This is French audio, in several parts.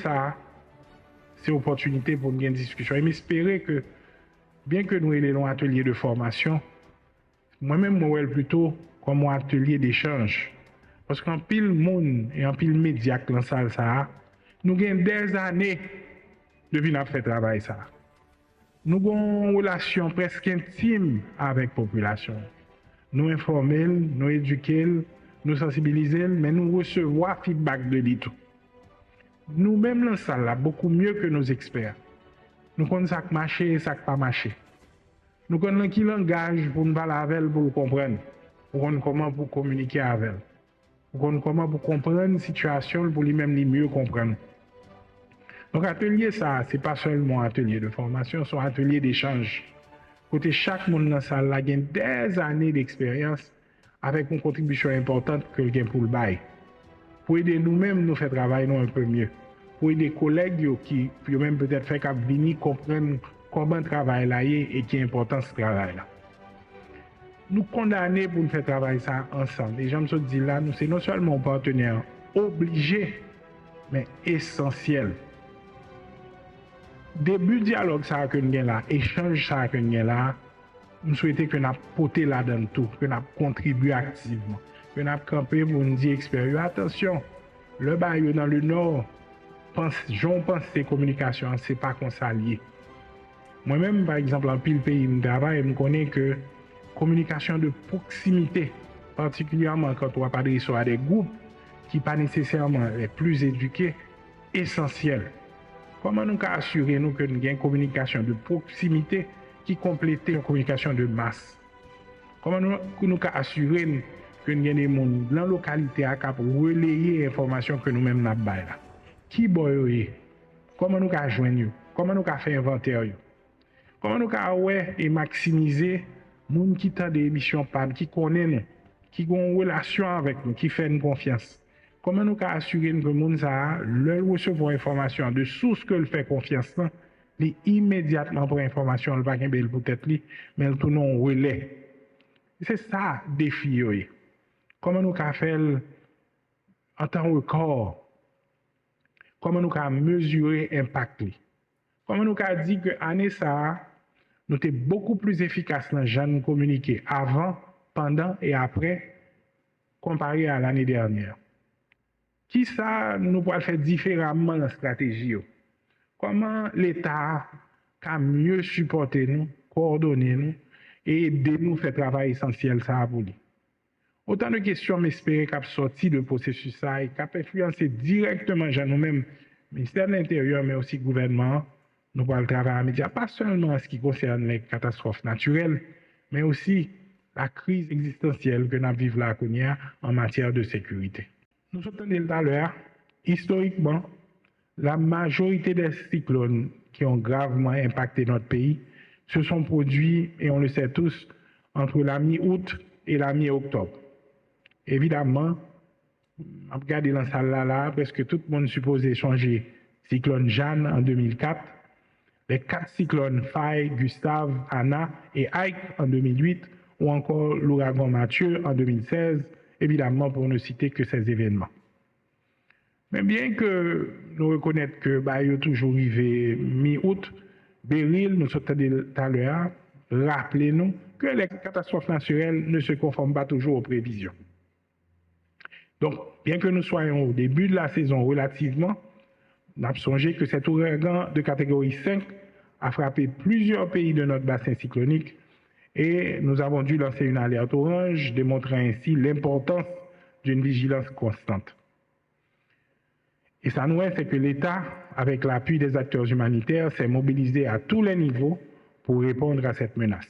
ça, c'est une opportunité pour une discussion. Et m'espérer que, bien que nous ayons un atelier de formation, moi-même, moi, plutôt comme un atelier d'échange. Parce qu'en pile monde et en pile média dans salle ça, nous avons des années depuis nous fait travail ça. Nous avons une relation presque intime avec la population. Nous informer, nous éduquer, nous sensibiliser, mais nous recevons feedback de l'ITO. Nous-mêmes dans la salle, beaucoup mieux que nos experts. Nous connaissons ça qui marche et ça qui pas marché. Nous connaissons qui langage pour nous parler avec elle, pour comprendre. Nous connaissons comment pour communiquer avec elle. Nous connaissons comment pour comprendre une situation, pour lui-même mieux comprendre. Donc, atelier, ça, ce n'est pas seulement un atelier de formation, c'est un atelier d'échange. Côté chaque monde dans la salle, il y a des années d'expérience avec une contribution importante que le pour le bail. Pour aider nous-mêmes, nous faire travailler un peu mieux. Pour aider les collègues qui même peut-être fait venir comprendre comment le travail là est et qui est important ce travail là. Nous condamner pour nous faire travailler ça ensemble. Et j'aime se dire là, nous c'est non seulement partenaires obligés, mais essentiels. Début dialogue ça que nous avons là, échange ça que nous avons là, nous souhaitons que nous porté là dans tout, que nous contribué activement, que nous campé pour nous dire expérience. Attention, le bail dans le nord, j'en pense que communication, c'est pas qu'on s'allie. Moi-même, par exemple, en pile pays où je travaille, je connais que communication de proximité, particulièrement quand on va parler sur des groupes qui ne sont pas nécessairement les plus éduqués, essentiel. Comment nous assurer nous que nous avons une communication de proximité qui complète une communication de masse? Comment nous assurer que nous avons des gens dans la localité pour relayer l'information que nous-mêmes nous avons là? Qui boye? Comment nous joindre? Comment nous faire inventaire? Comment nous ouais et maximiser les gens qui ont des émissions qui connaissent nous, qui ont une relation avec nous, qui font une confiance? Comment nous assurer que les gens leur recevoir information de source que le fait confiance, les immédiatement pour information, le pas qu'un bel peut-être mais le tourne en relais. C'est ça le défi. Comment nous faire en temps record? Comment nous mesurer l'impact? Comment nous dire que l'année ça, nous sommes beaucoup plus efficaces dans le communiquer avant, pendant et après, comparé à l'année dernière? Qui ça nous pourrait faire différemment dans la stratégie? Comment l'État a mieux supporté nous, coordonné nous et aider nous à faire travail essentiel ça pour lui? Autant de questions m'espérer qu'à sortir de processus ça et qu'à influencer directement nous-mêmes, ministère de l'Intérieur, mais aussi gouvernement, nous pourrons travailler à médias, pas seulement en ce qui concerne les catastrophes naturelles, mais aussi la crise existentielle que nous vivons là en matière de sécurité. Nous sommes tout à l'heure, historiquement, la majorité des cyclones qui ont gravement impacté notre pays se sont produits, et on le sait tous, entre la mi-août et la mi-octobre. Évidemment, on regarde dans salle là, presque tout le monde supposait changer cyclone Jeanne en 2004, les 4 cyclones Faye, Gustave, Anna et Ike en 2008, ou encore l'ouragan Mathieu en 2016, évidemment pour ne citer que ces événements. Mais bien que nous reconnaissons que il y a toujours arrivé mi-août, Beryl, nous sommes tout à l'heure, rappelez-nous que les catastrophes naturelles ne se conforment pas toujours aux prévisions. Donc, bien que nous soyons au début de la saison relativement, nous avons songé que cet ouragan de catégorie 5 a frappé plusieurs pays de notre bassin cyclonique et nous avons dû lancer une alerte orange, démontrant ainsi l'importance d'une vigilance constante. Et ça nous est que l'État, avec l'appui des acteurs humanitaires, s'est mobilisé à tous les niveaux pour répondre à cette menace.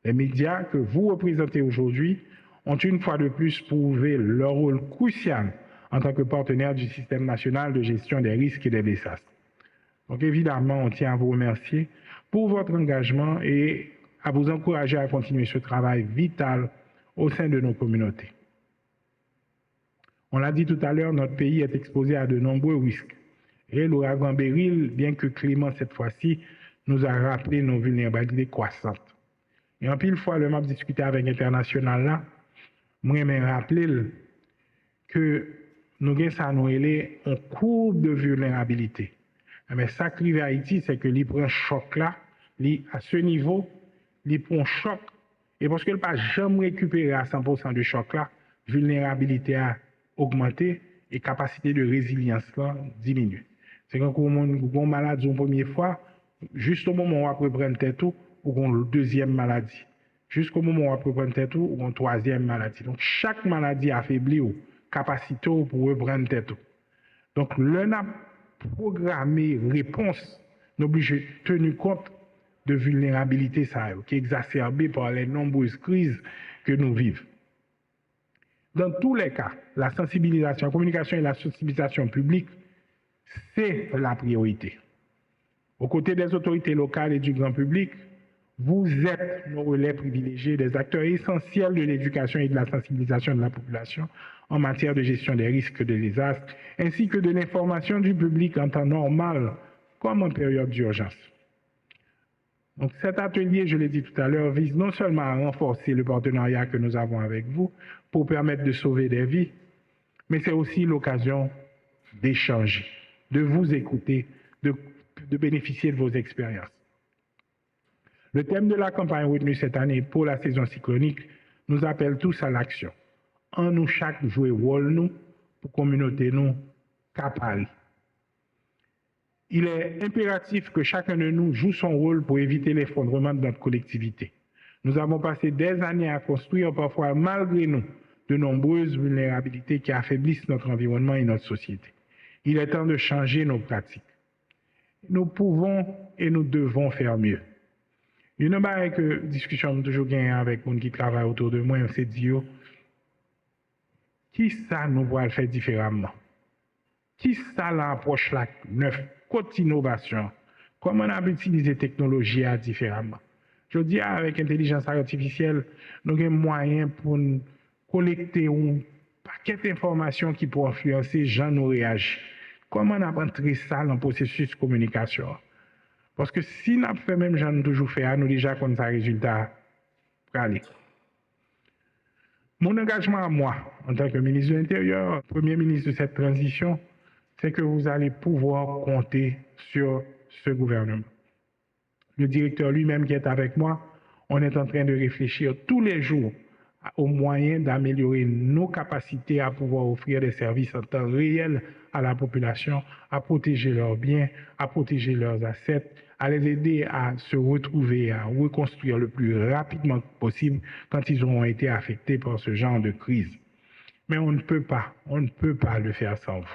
Les médias que vous représentez aujourd'hui ont une fois de plus prouvé leur rôle crucial en tant que partenaire du système national de gestion des risques et des désastres. Donc évidemment, on tient à vous remercier pour votre engagement et à vous encourager à continuer ce travail vital au sein de nos communautés. On l'a dit tout à l'heure, notre pays est exposé à de nombreux risques. Et l'ouragan Beryl, bien que clément cette fois-ci, nous a rappelé nos vulnérabilités croissantes. Et en pile fois, le map discuté avec l'international là, moi, je me rappelle que nous avons ça, nous avons une courbe de vulnérabilité. Mais ça qui arrive à Haïti, c'est que prend un choc là, à ce niveau, il prend un choc, et parce qu'il ne peut pas jamais récupérer à 100% de choc là, vulnérabilité a augmenté et capacité de résilience là diminue. C'est quand on est malade une première fois, juste au moment où on peut prendre tête ou une deuxième maladie. Jusqu'au moment où on peut prendre tête ou une troisième maladie. Donc chaque maladie affaiblit ou capacité pour reprendre tête. Donc l'on a programmé réponse, nous obligé tenir compte de vulnérabilité ça, qui est exacerbée par les nombreuses crises que nous vivons. Dans tous les cas, la sensibilisation, la communication et la sensibilisation publique, c'est la priorité. Aux côtés des autorités locales et du grand public, vous êtes nos relais privilégiés, des acteurs essentiels de l'éducation et de la sensibilisation de la population en matière de gestion des risques de désastre, ainsi que de l'information du public en temps normal comme en période d'urgence. Donc cet atelier, je l'ai dit tout à l'heure, vise non seulement à renforcer le partenariat que nous avons avec vous pour permettre de sauver des vies, mais c'est aussi l'occasion d'échanger, de vous écouter, de bénéficier de vos expériences. Le thème de la campagne retenue cette année pour la saison cyclonique nous appelle tous à l'action. En nous chaque jouer rôle nous pour communauté nous capable. Il est impératif que chacun de nous joue son rôle pour éviter l'effondrement de notre collectivité. Nous avons passé des années à construire, parfois malgré nous, de nombreuses vulnérabilités qui affaiblissent notre environnement et notre société. Il est temps de changer nos pratiques. Nous pouvons et nous devons faire mieux. Il y a une discussion que toujours gagnée avec les gens qui travaillent autour de moi, on s'est dit, qui ça nous va le faire différemment? Qui ça l'approche la neuf, côté innovation? Comment on a utilisé la technologie différemment? Je dis avec l'intelligence artificielle, nous avons moyen pour collecter un paquet d'informations qui pourraient influencer les gens nous réagir. Comment on a entré ça dans le processus de communication? Parce que si nous fait même gens toujours fait, nous déjà comme ça résultat pour aller. Mon engagement à moi, en tant que ministre de l'Intérieur, premier ministre de cette transition, c'est que vous allez pouvoir compter sur ce gouvernement. Le directeur lui-même qui est avec moi, on est en train de réfléchir tous les jours aux moyens d'améliorer nos capacités à pouvoir offrir des services en temps réel à la population, à protéger leurs biens, à protéger leurs assets, à les aider à se retrouver, à reconstruire le plus rapidement possible quand ils auront été affectés par ce genre de crise. Mais on ne peut pas le faire sans vous.